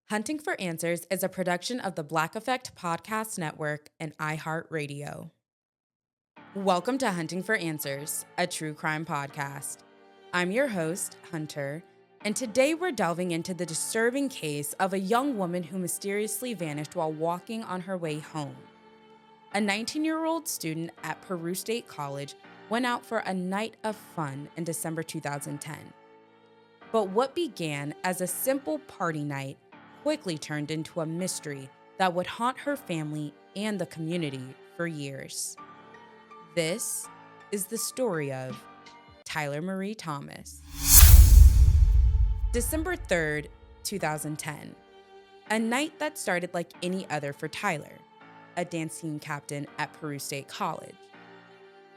Hunting for Answers is a production of the Black Effect Podcast Network and iHeartRadio. Welcome to Hunting for Answers, a true crime podcast. I'm your host, Hunter, and today we're delving into the disturbing case of a young woman who mysteriously vanished while walking on her way home. A 19-year-old student at Peru State College went out for a night of fun in December 2010. But what began as a simple party night quickly turned into a mystery that would haunt her family and the community for years. This is the story of Tyler Marie Thomas. December 3rd, 2010. A night that started like any other for Tyler, a dance team captain at Peru State College.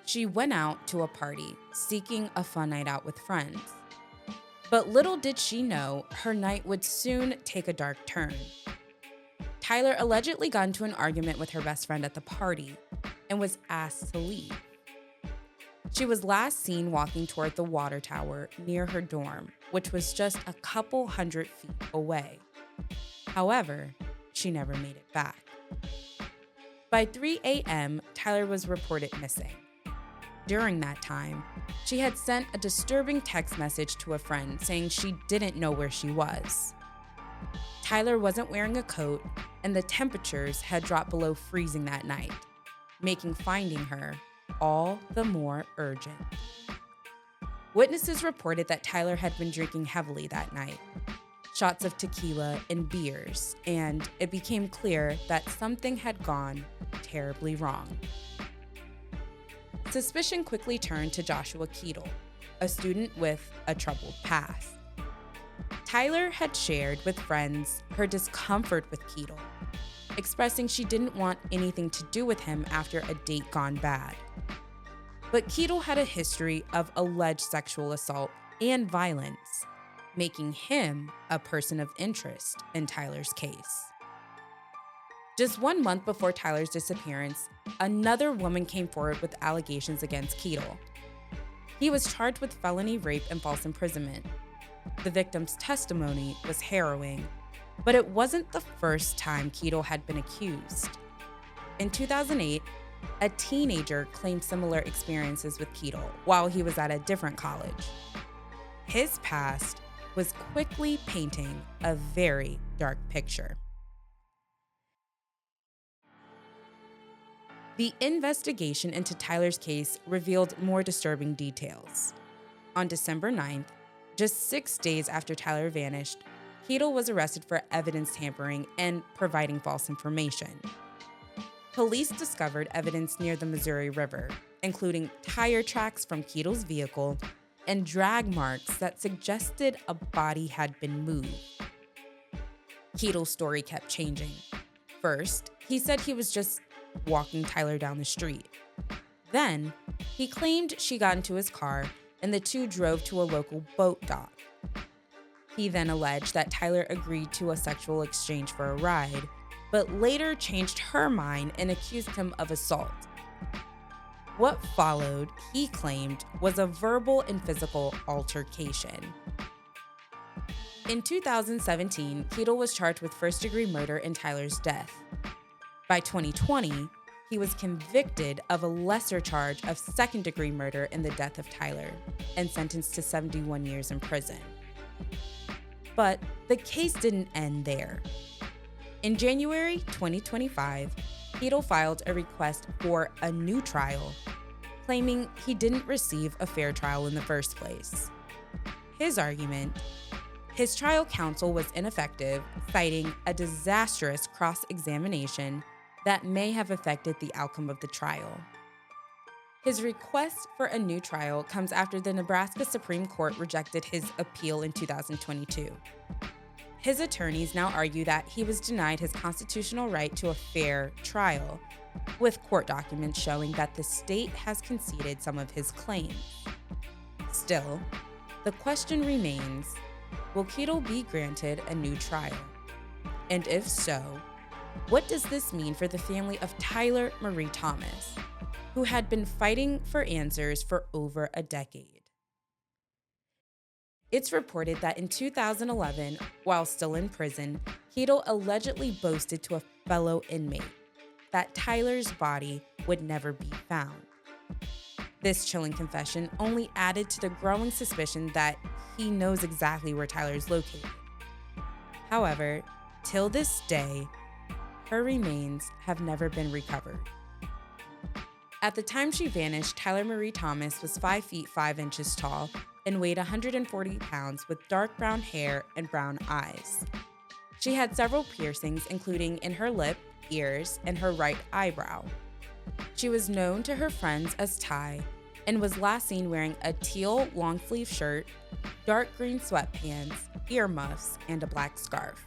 She went out to a party, seeking a fun night out with friends. But little did she know, her night would soon take a dark turn. Tyler allegedly got into an argument with her best friend at the party and was asked to leave. She was last seen walking toward the water tower near her dorm, which was just a couple hundred feet away. However, she never made it back. By 3 a.m., Tyler was reported missing. During that time, she had sent a disturbing text message to a friend saying she didn't know where she was. Tyler wasn't wearing a coat, and the temperatures had dropped below freezing that night, making finding her all the more urgent. Witnesses reported that Tyler had been drinking heavily that night, shots of tequila and beers, and it became clear that something had gone terribly wrong. Suspicion quickly turned to Joshua Keetle, a student with a troubled past. Tyler had shared with friends her discomfort with Keetle, expressing she didn't want anything to do with him after a date gone bad. But Keetle had a history of alleged sexual assault and violence, making him a person of interest in Tyler's case. Just 1 month before Tyler's disappearance, another woman came forward with allegations against Keetle. He was charged with felony rape and false imprisonment. The victim's testimony was harrowing, but it wasn't the first time Keetle had been accused. In 2008, a teenager claimed similar experiences with Keetle while he was at a different college. His past was quickly painting a very dark picture. The investigation into Tyler's case revealed more disturbing details. On December 9th, just 6 days after Tyler vanished, Keetle was arrested for evidence tampering and providing false information. Police discovered evidence near the Missouri River, including tire tracks from Keetle's vehicle and drag marks that suggested a body had been moved. Keetle's story kept changing. First, he said he was just walking Tyler down the street. Then, he claimed she got into his car and the two drove to a local boat dock. He then alleged that Tyler agreed to a sexual exchange for a ride, but later changed her mind and accused him of assault. What followed, he claimed, was a verbal and physical altercation. In 2017, Keetle was charged with first-degree murder in Tyler's death. By 2020, he was convicted of a lesser charge of second-degree murder in the death of Tyler and sentenced to 71 years in prison. But the case didn't end there. In January 2025, Keetle filed a request for a new trial, claiming he didn't receive a fair trial in the first place. His argument: his trial counsel was ineffective, citing a disastrous cross-examination that may have affected the outcome of the trial. His request for a new trial comes after the Nebraska Supreme Court rejected his appeal in 2022. His attorneys now argue that he was denied his constitutional right to a fair trial, with court documents showing that the state has conceded some of his claims. Still, the question remains, will Keetle be granted a new trial? And if so, what does this mean for the family of Tyler Marie Thomas, who had been fighting for answers for over a decade? It's reported that in 2011, while still in prison, Heedle allegedly boasted to a fellow inmate that Tyler's body would never be found. This chilling confession only added to the growing suspicion that he knows exactly where Tyler is located. However, till this day, her remains have never been recovered. At the time she vanished, Tyler Marie Thomas was 5 feet 5 inches tall and weighed 140 pounds with dark brown hair and brown eyes. She had several piercings, including in her lip, ears, and her right eyebrow. She was known to her friends as Ty and was last seen wearing a teal long-sleeve shirt, dark green sweatpants, earmuffs, and a black scarf.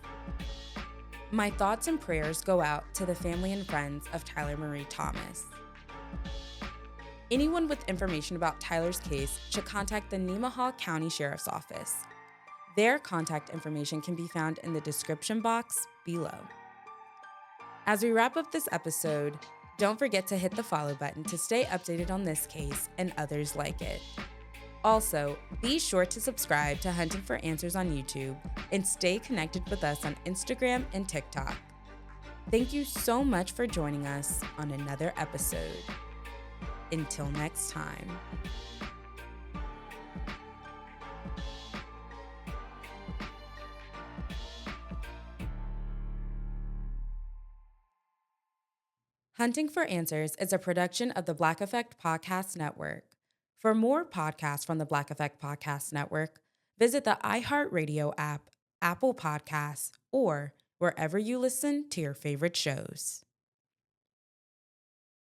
My thoughts and prayers go out to the family and friends of Tyler Marie Thomas. Anyone with information about Tyler's case should contact the Nemaha County Sheriff's Office. Their contact information can be found in the description box below. As we wrap up this episode, don't forget to hit the follow button to stay updated on this case and others like it. Also, be sure to subscribe to Hunting for Answers on YouTube and stay connected with us on Instagram and TikTok. Thank you so much for joining us on another episode. Until next time. Hunting for Answers is a production of the Black Effect Podcast Network. For more podcasts from the Black Effect Podcast Network, visit the iHeartRadio app, Apple Podcasts, or wherever you listen to your favorite shows.